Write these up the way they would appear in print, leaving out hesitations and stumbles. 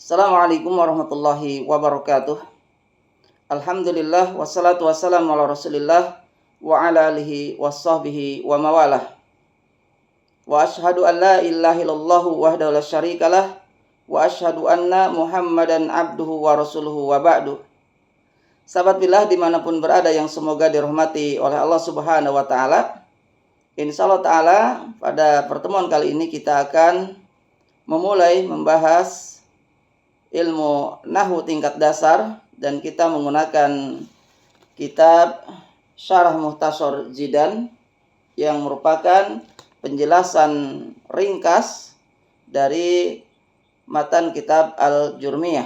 Assalamualaikum warahmatullahi wabarakatuh. Alhamdulillah wassalatu wassalamu ala Rasulillah wa ala alihi washabbihi wa mawalah. Wa asyhadu an la ilaha illallah wahdahu la syarikalah wa asyhadu anna Muhammadan abduhu wa rasuluhu wa ba'du. Sahabat billah dimanapun berada yang semoga dirahmati oleh Allah Subhanahu wa taala. Insyaallah taala pada pertemuan kali ini kita akan memulai membahas ilmu nahwu tingkat dasar, dan kita menggunakan kitab Syarah Mukhtasar Zidan yang merupakan penjelasan ringkas dari matan kitab Al-Jurmiyah.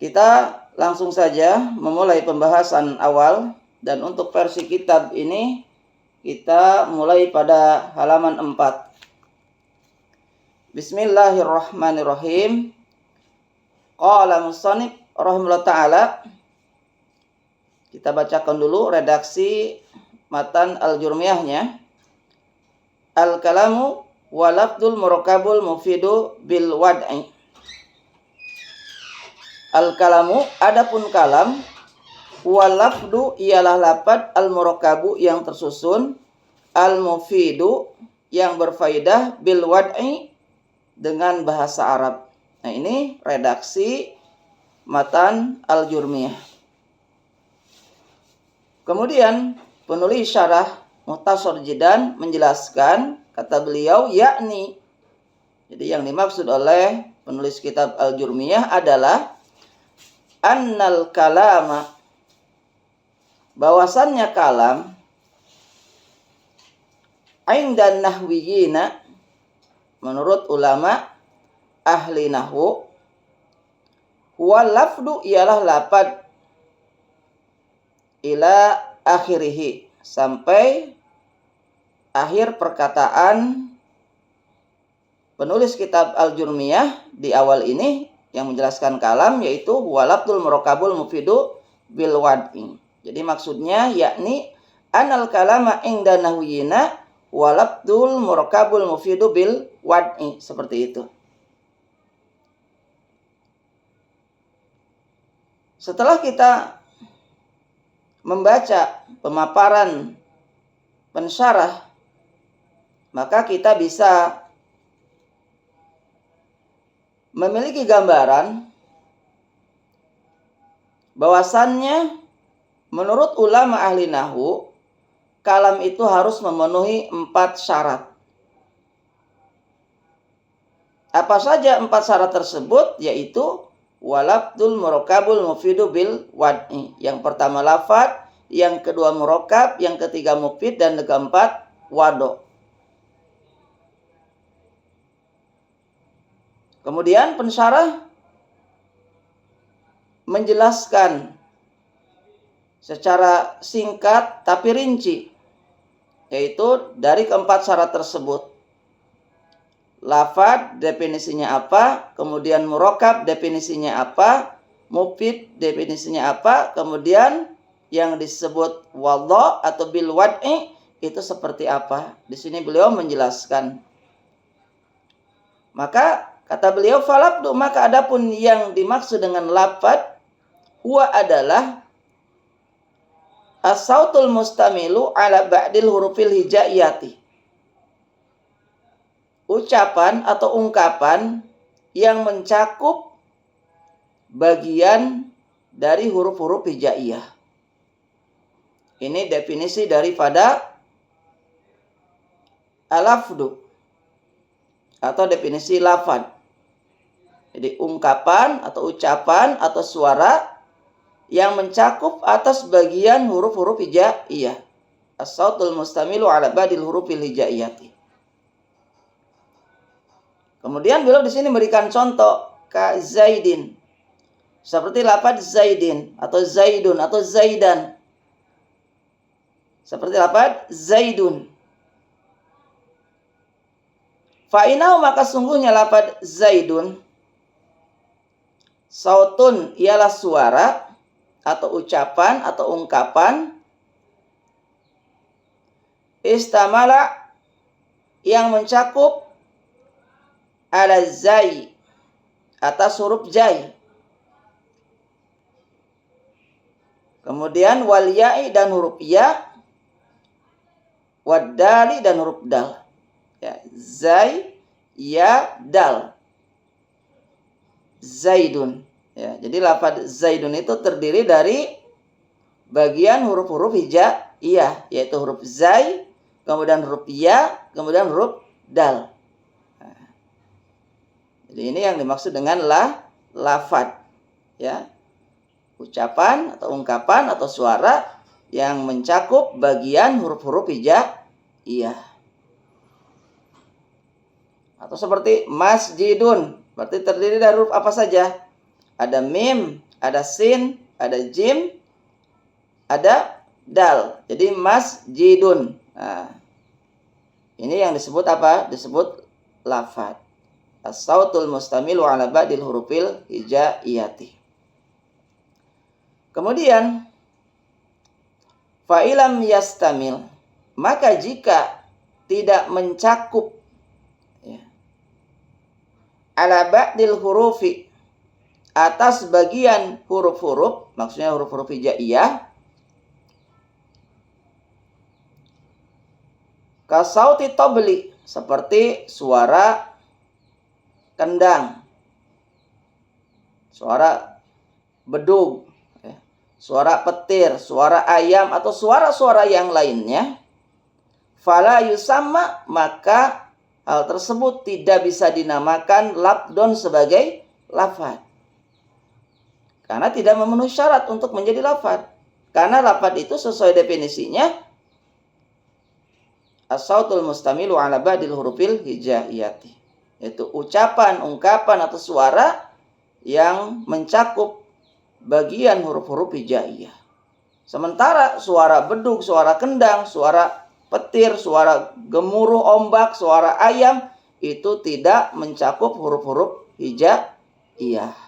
Kita langsung saja memulai pembahasan awal, dan untuk versi kitab ini kita mulai pada halaman 4. Bismillahirrahmanirrahim. Qala musannif rahimahullah ta'ala. Kita bacakan dulu redaksi matan Al-Jurmiyahnya. Al-kalamu wa lafdul murakabul mufidu bil wad'i. Al-kalamu, adapun kalam, wa lafdu ialah lafad al-murakabu yang tersusun, al-mufidu yang berfaedah, bil wad'i dengan bahasa Arab. Nah, ini redaksi matan Al-Jurmiyah. Kemudian penulis Syarah Mukhtasar Zidan menjelaskan, kata beliau, yakni, jadi yang dimaksud oleh penulis kitab Al-Jurmiyah adalah annal kalama, bahwasannya kalam, indan nahwiyina, menurut ulama ahli nahwu, wal lafdu ialah lafad ila akhirih, sampai akhir perkataan penulis kitab Al-Jurmiyah di awal ini yang menjelaskan kalam, yaitu wal lafdul murakabul mufidu bil wad'i. Jadi maksudnya yakni anal kalama inda nahwiyina walabdul murakabul mufidu bil wad'i, seperti itu. Setelah kita membaca pemaparan pensyarah, maka kita bisa memiliki gambaran bahwasannya menurut ulama ahli nahwu, kalam itu harus memenuhi 4 syarat. Apa saja 4 syarat tersebut? Yaitu walabdul murakabul mufidu bil wad'i. Yang pertama lafad, yang kedua murakab, yang ketiga mufid, dan yang keempat wado. Kemudian pensyarah menjelaskan secara singkat tapi rinci, yaitu dari keempat syarat tersebut. Lafad definisinya apa, kemudian murakab definisinya apa, mufid definisinya apa, kemudian yang disebut wadha atau bil wad'i itu seperti apa. Di sini beliau menjelaskan. Maka kata beliau, falabdu, maka adapun yang dimaksud dengan lafad, huwa adalah as-sautul mustamilu ala ba'dil hurufil hijaiyati, ucapan atau ungkapan yang mencakup bagian dari huruf-huruf hijaiyah. Ini definisi daripada al-lafdu atau definisi lafad. Jadi ungkapan atau ucapan atau suara yang mencakup atas bagian huruf-huruf hijaiyah. As-sautul mustamilu ala ba'dil hurufil hijaiyati. Kemudian beliau di sini memberikan contoh ka zaidin. Seperti lafaz zaidin atau zaidun atau zaidan. Seperti lafaz zaidun. Fa'inau, maka sungguhnya lafaz zaidun, sautun ialah suara atau ucapan atau ungkapan, istamala yang mencakup ala zai, atas huruf zai. Kemudian wal ya'i dan huruf ya, wad dali dan huruf dal. Ya, zai, ya, dal. Zaidun. Ya, jadi lafaz zaidun itu terdiri dari bagian huruf-huruf hijaiyah, yaitu huruf zai, kemudian huruf ya, kemudian huruf dal. Nah, jadi ini yang dimaksud dengan lafaz, ya, ucapan atau ungkapan atau suara yang mencakup bagian huruf-huruf hijaiyah. Atau seperti masjidun, berarti terdiri dari huruf apa saja? Ada mim, ada sin, ada jim, ada dal. Jadi masjidun. Nah, ini yang disebut apa? Disebut lafaz. As-sautul mustamilu ala ba'dil hurufil hijaiyati. Kemudian fa'ilam yastamil, maka jika tidak mencakup, ya, ala ba'dil hurufi, atas bagian huruf-huruf, maksudnya huruf-huruf hijaiyah, kasauti tobli, seperti suara kendang, suara bedug, ya, suara petir, suara ayam, atau suara-suara yang lainnya, fala yusamma, maka hal tersebut tidak bisa dinamakan lafdon sebagai lafaz. Karena tidak memenuhi syarat untuk menjadi lafaz. Karena lafaz itu sesuai definisinya as-sautul mustamilu ala ba'dil hurufil hijaiyati, yaitu ucapan, ungkapan atau suara yang mencakup bagian huruf-huruf hijaiyah. Sementara suara bedug, suara kendang, suara petir, suara gemuruh ombak, suara ayam itu tidak mencakup huruf-huruf hijaiyah.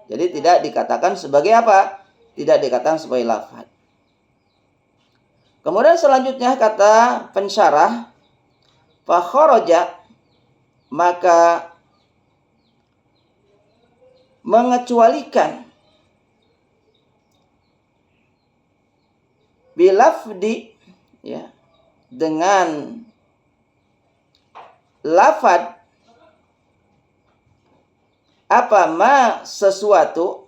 Jadi tidak dikatakan sebagai apa? Tidak dikatakan sebagai lafaz. Kemudian selanjutnya kata pensyarah, fa kharaja, maka mengecualikan, bilafdi, ya, dengan lafaz apa ma sesuatu,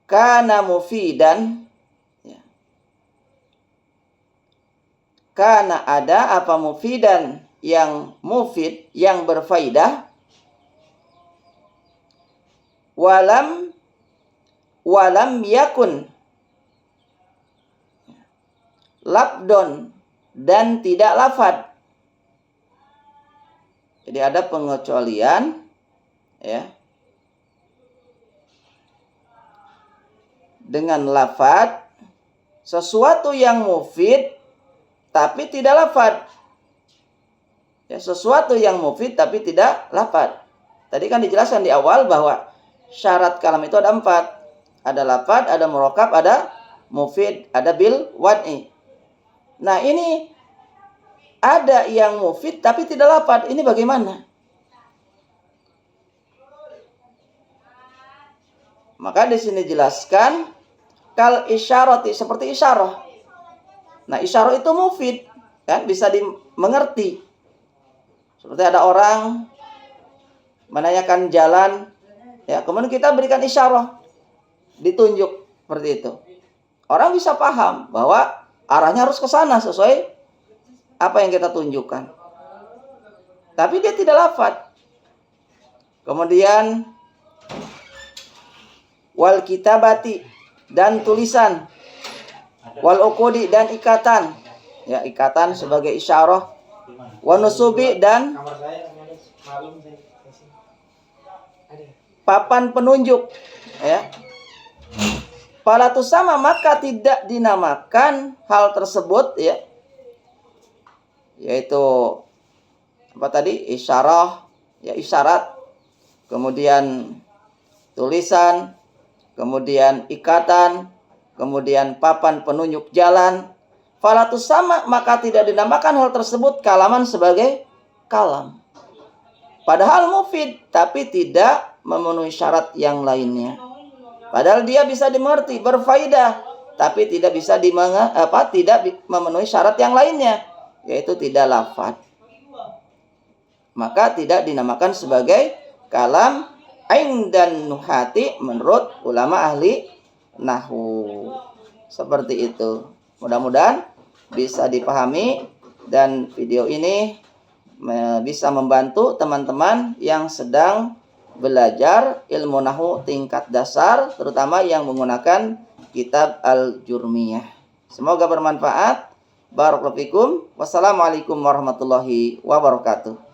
kana mufidan, ya, kana ada apa mufidan yang mufid, yang berfaidah, walam yakun labdon, dan tidak lafad. Jadi ada pengecualian, ya, dengan lafad sesuatu yang mufid tapi tidak lafad. Ya, sesuatu yang mufid tapi tidak lafad. Tadi kan dijelaskan di awal bahwa syarat kalam itu ada 4. Ada lafad, ada murakkab, ada mufid, ada bil wad'i. Nah, ini ada yang mufid tapi tidak lafad. Ini bagaimana? Maka di sini jelaskan kal isyarati, seperti isyarah. Nah, isyarah itu mufid, kan, bisa dimengerti. Seperti ada orang menanyakan jalan, ya, kemudian kita berikan isyarah, ditunjuk seperti itu. Orang bisa paham bahwa arahnya harus ke sana sesuai apa yang kita tunjukkan. Tapi dia tidak lafaz. Kemudian wal kitabati, dan tulisan, wal uqudi, dan ikatan, ya, ikatan sebagai isyarah, wa nusubi, dan papan penunjuk, ya. Fala tusama, maka tidak dinamakan hal tersebut, ya, yaitu apa tadi? Isyarah, ya, isyarat, kemudian tulisan, kemudian ikatan, kemudian papan penunjuk jalan. Fala tusama, maka tidak dinamakan hal tersebut kalaman sebagai kalam. Padahal mufid, tapi tidak memenuhi syarat yang lainnya. Padahal dia bisa dimengerti, berfaedah, tapi tidak bisa tidak memenuhi syarat yang lainnya, yaitu tidak lafaz. Maka tidak dinamakan sebagai kalam indan nuhati menurut ulama ahli nahwu. Seperti itu. Mudah-mudahan bisa dipahami, dan video ini bisa membantu teman-teman yang sedang belajar ilmu nahwu tingkat dasar, terutama yang menggunakan kitab Al-Jurmiyah. Semoga bermanfaat. Barakallahu fikum. Wassalamualaikum warahmatullahi wabarakatuh.